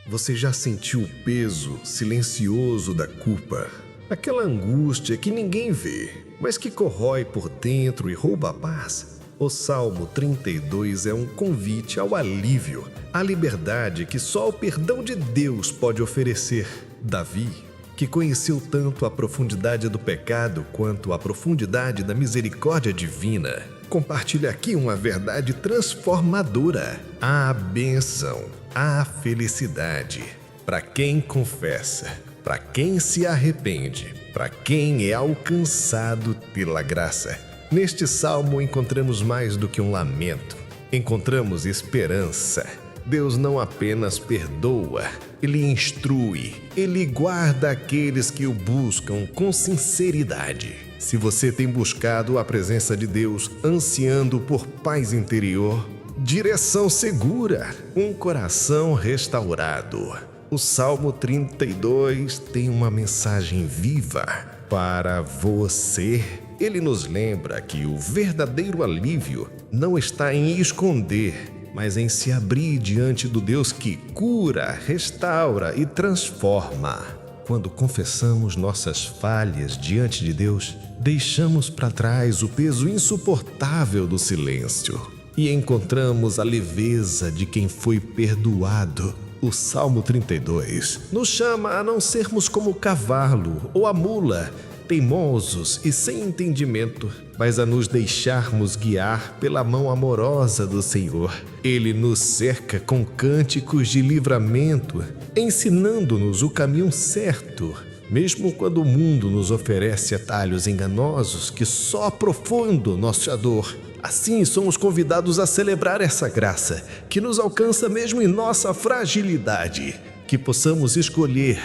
Você já sentiu o peso silencioso da culpa? Aquela angústia que ninguém vê, mas que corrói por dentro e rouba a paz? O Salmo 32 é um convite ao alívio, à liberdade que só o perdão de Deus pode oferecer. Davi, que conheceu tanto a profundidade do pecado quanto a profundidade da misericórdia divina, compartilha aqui uma verdade transformadora: a bênção, a felicidade. Para quem confessa, para quem se arrepende, para quem é alcançado pela graça. Neste salmo encontramos mais do que um lamento, encontramos esperança. Deus não apenas perdoa, Ele instrui, Ele guarda aqueles que o buscam com sinceridade. Se você tem buscado a presença de Deus, ansiando por paz interior, direção segura, um coração restaurado, o Salmo 32 tem uma mensagem viva para você. Ele nos lembra que o verdadeiro alívio não está em esconder, mas em se abrir diante do Deus que cura, restaura e transforma. Quando confessamos nossas falhas diante de Deus, deixamos para trás o peso insuportável do silêncio e encontramos a leveza de quem foi perdoado. O Salmo 32 nos chama a não sermos como o cavalo ou a mula, teimosos e sem entendimento, mas a nos deixarmos guiar pela mão amorosa do Senhor. Ele nos cerca com cânticos de livramento, ensinando-nos o caminho certo, mesmo quando o mundo nos oferece atalhos enganosos que só aprofundam nossa dor. Assim, somos convidados a celebrar essa graça, que nos alcança mesmo em nossa fragilidade, que possamos escolher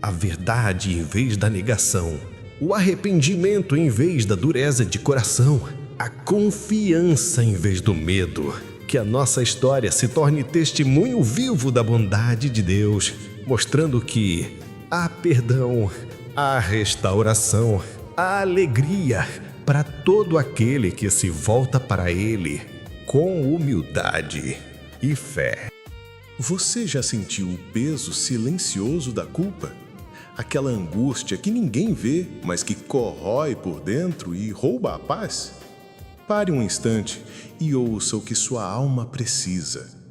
a verdade em vez da negação, o arrependimento em vez da dureza de coração, a confiança em vez do medo. Que a nossa história se torne testemunho vivo da bondade de Deus, mostrando que há perdão, há restauração, há alegria para todo aquele que se volta para Ele com humildade e fé. Você já sentiu o peso silencioso da culpa? Aquela angústia que ninguém vê, mas que corrói por dentro e rouba a paz? Pare um instante e ouça o que sua alma precisa.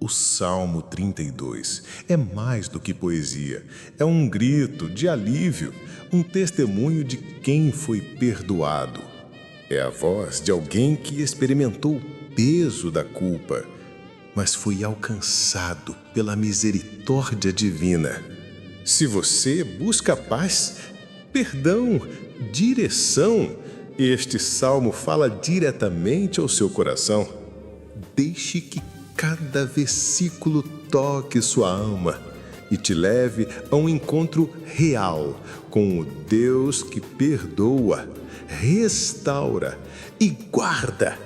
O Salmo 32 é mais do que poesia, é um grito de alívio, um testemunho de quem foi perdoado. É a voz de alguém que experimentou o peso da culpa, mas foi alcançado pela misericórdia divina. Se você busca paz, perdão, direção, este salmo fala diretamente ao seu coração. Deixe que cada versículo toque sua alma e te leve a um encontro real com o Deus que perdoa, restaura e guarda.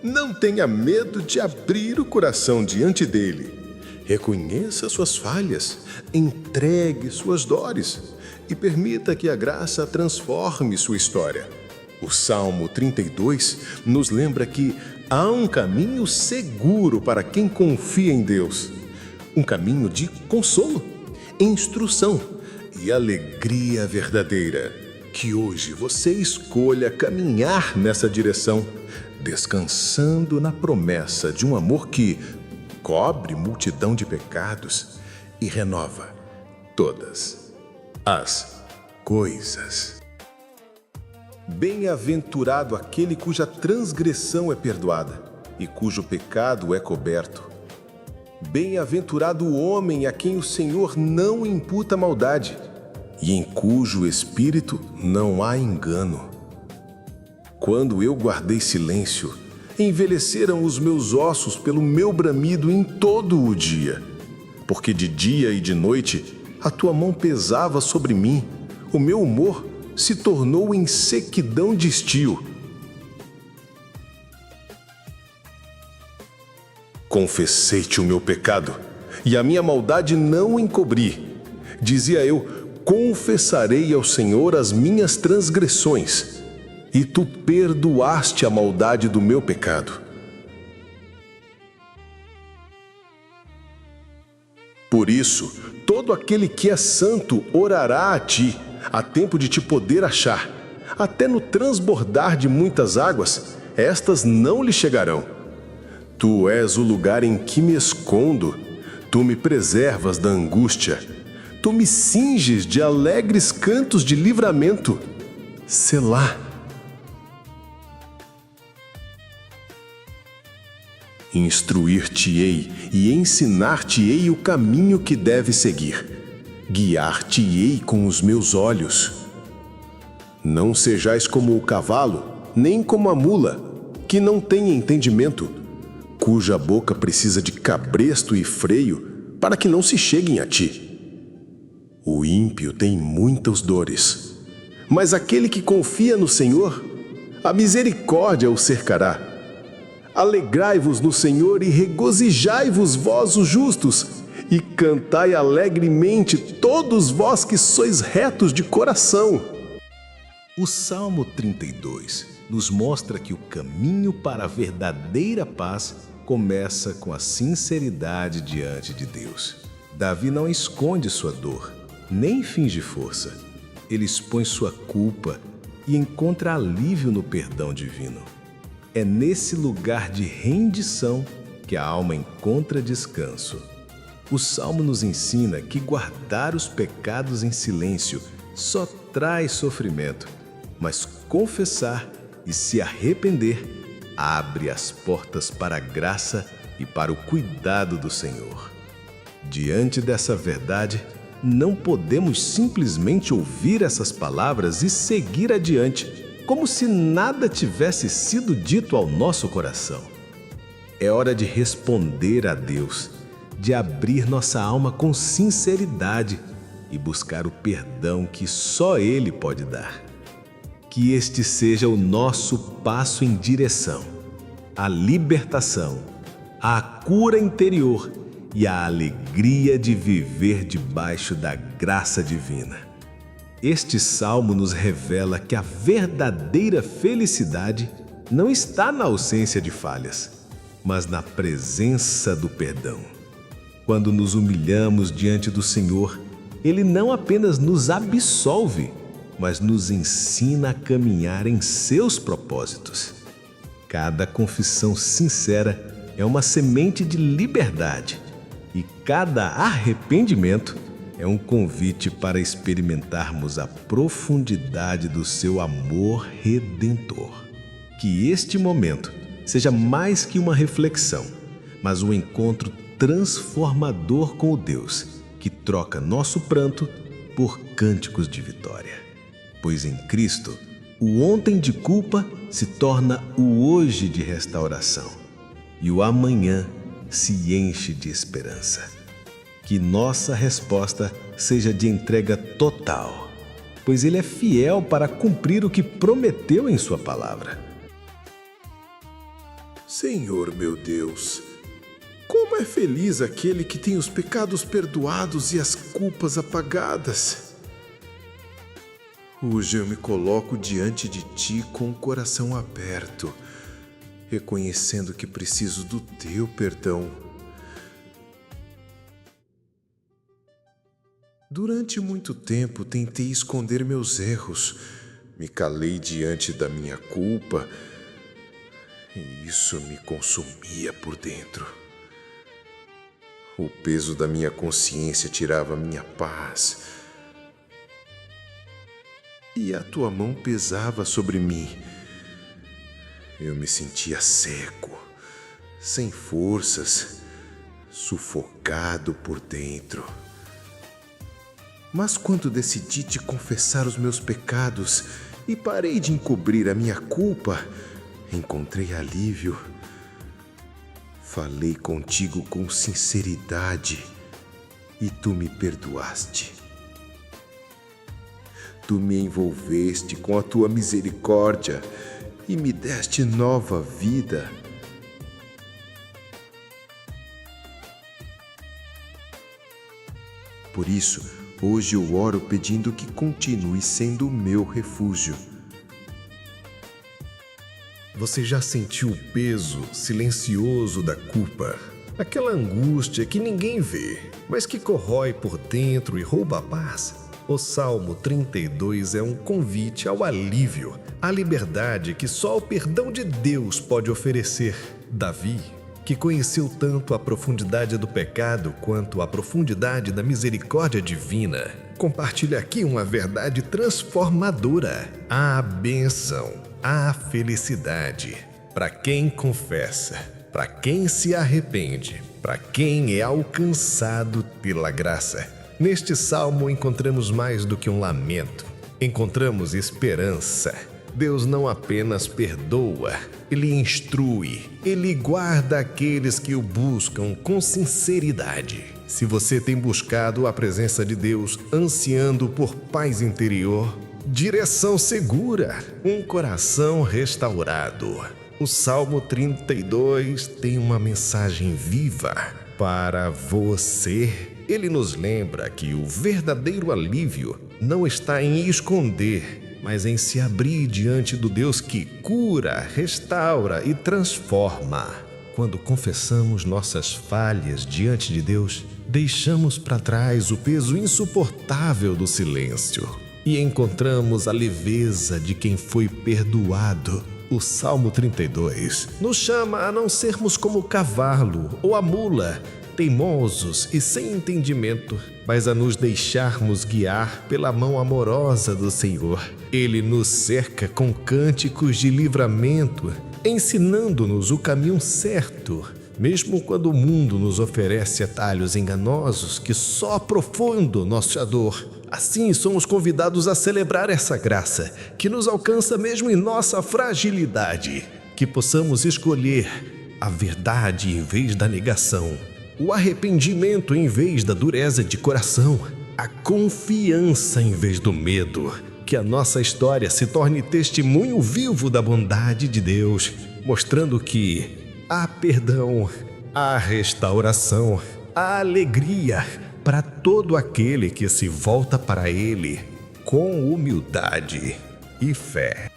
Não tenha medo de abrir o coração diante dele. Reconheça suas falhas, entregue suas dores e permita que a graça transforme sua história. O Salmo 32 nos lembra que há um caminho seguro para quem confia em Deus. Um caminho de consolo, instrução e alegria verdadeira. Que hoje você escolha caminhar nessa direção, descansando na promessa de um amor que cobre multidão de pecados e renova todas as coisas. Bem-aventurado aquele cuja transgressão é perdoada e cujo pecado é coberto. Bem-aventurado o homem a quem o Senhor não imputa maldade e em cujo espírito não há engano. Quando eu guardei silêncio, envelheceram os meus ossos pelo meu bramido em todo o dia. Porque de dia e de noite a tua mão pesava sobre mim, o meu humor se tornou em sequidão de estio. Confessei-te o meu pecado, e a minha maldade não encobri. Dizia eu, confessarei ao Senhor as minhas transgressões, e tu perdoaste a maldade do meu pecado. Por isso, todo aquele que é santo orará a ti, a tempo de te poder achar. Até no transbordar de muitas águas, estas não lhe chegarão. Tu és o lugar em que me escondo. Tu me preservas da angústia. Tu me cinges de alegres cantos de livramento. Selá. Instruir-te-ei e ensinar-te-ei o caminho que deves seguir. Guiar-te-ei com os meus olhos. Não sejais como o cavalo, nem como a mula, que não tem entendimento, cuja boca precisa de cabresto e freio para que não se cheguem a ti. O ímpio tem muitas dores, mas aquele que confia no Senhor, a misericórdia o cercará. Alegrai-vos no Senhor e regozijai-vos, vós os justos, e cantai alegremente, todos vós que sois retos de coração. O Salmo 32 nos mostra que o caminho para a verdadeira paz começa com a sinceridade diante de Deus. Davi não esconde sua dor, nem finge força. Ele expõe sua culpa e encontra alívio no perdão divino. É nesse lugar de rendição que a alma encontra descanso. O Salmo nos ensina que guardar os pecados em silêncio só traz sofrimento, mas confessar e se arrepender abre as portas para a graça e para o cuidado do Senhor. Diante dessa verdade, não podemos simplesmente ouvir essas palavras e seguir adiante, como se nada tivesse sido dito ao nosso coração. É hora de responder a Deus, de abrir nossa alma com sinceridade e buscar o perdão que só Ele pode dar. Que este seja o nosso passo em direção à libertação, à cura interior e à alegria de viver debaixo da graça divina. Este salmo nos revela que a verdadeira felicidade não está na ausência de falhas, mas na presença do perdão. Quando nos humilhamos diante do Senhor, Ele não apenas nos absolve, mas nos ensina a caminhar em seus propósitos. Cada confissão sincera é uma semente de liberdade e cada arrependimento é um convite para experimentarmos a profundidade do seu amor redentor. Que este momento seja mais que uma reflexão, mas um encontro transformador com o Deus que troca nosso pranto por cânticos de vitória. Pois em Cristo, o ontem de culpa se torna o hoje de restauração e o amanhã se enche de esperança. Que nossa resposta seja de entrega total, pois Ele é fiel para cumprir o que prometeu em sua palavra. Senhor meu Deus, como é feliz aquele que tem os pecados perdoados e as culpas apagadas. Hoje eu me coloco diante de Ti com o coração aberto, reconhecendo que preciso do Teu perdão. Durante muito tempo tentei esconder meus erros, me calei diante da minha culpa e isso me consumia por dentro. O peso da minha consciência tirava minha paz e a Tua mão pesava sobre mim. Eu me sentia seco, sem forças, sufocado por dentro. Mas quando decidi te confessar os meus pecados e parei de encobrir a minha culpa, encontrei alívio. Falei contigo com sinceridade e tu me perdoaste. Tu me envolveste com a tua misericórdia e me deste nova vida. Por isso, hoje eu oro pedindo que continue sendo o meu refúgio. Você já sentiu o peso silencioso da culpa? aquela angústia que ninguém vê, mas que corrói por dentro e rouba a paz. O Salmo 32 é um convite ao alívio, à liberdade que só o perdão de Deus pode oferecer. Davi, que conheceu tanto a profundidade do pecado quanto a profundidade da misericórdia divina, compartilha aqui uma verdade transformadora: a bênção, a felicidade. Para quem confessa, para quem se arrepende, para quem é alcançado pela graça. Neste salmo encontramos mais do que um lamento, encontramos esperança. Deus não apenas perdoa, Ele instrui, Ele guarda aqueles que o buscam com sinceridade. Se você tem buscado a presença de Deus, ansiando por paz interior, direção segura, um coração restaurado, o Salmo 32 tem uma mensagem viva para você. Ele nos lembra que o verdadeiro alívio não está em esconder, mas em se abrir diante do Deus que cura, restaura e transforma. Quando confessamos nossas falhas diante de Deus, deixamos para trás o peso insuportável do silêncio e encontramos a leveza de quem foi perdoado. O Salmo 32 nos chama a não sermos como o cavalo ou a mula, teimosos e sem entendimento, mas a nos deixarmos guiar pela mão amorosa do Senhor. Ele nos cerca com cânticos de livramento, ensinando-nos o caminho certo, mesmo quando o mundo nos oferece atalhos enganosos que só aprofundam nossa dor. Assim, somos convidados a celebrar essa graça que nos alcança mesmo em nossa fragilidade, que possamos escolher a verdade em vez da negação, o arrependimento em vez da dureza de coração, a confiança em vez do medo. Que a nossa história se torne testemunho vivo da bondade de Deus, mostrando que há perdão, há restauração, há alegria para todo aquele que se volta para Ele com humildade e fé.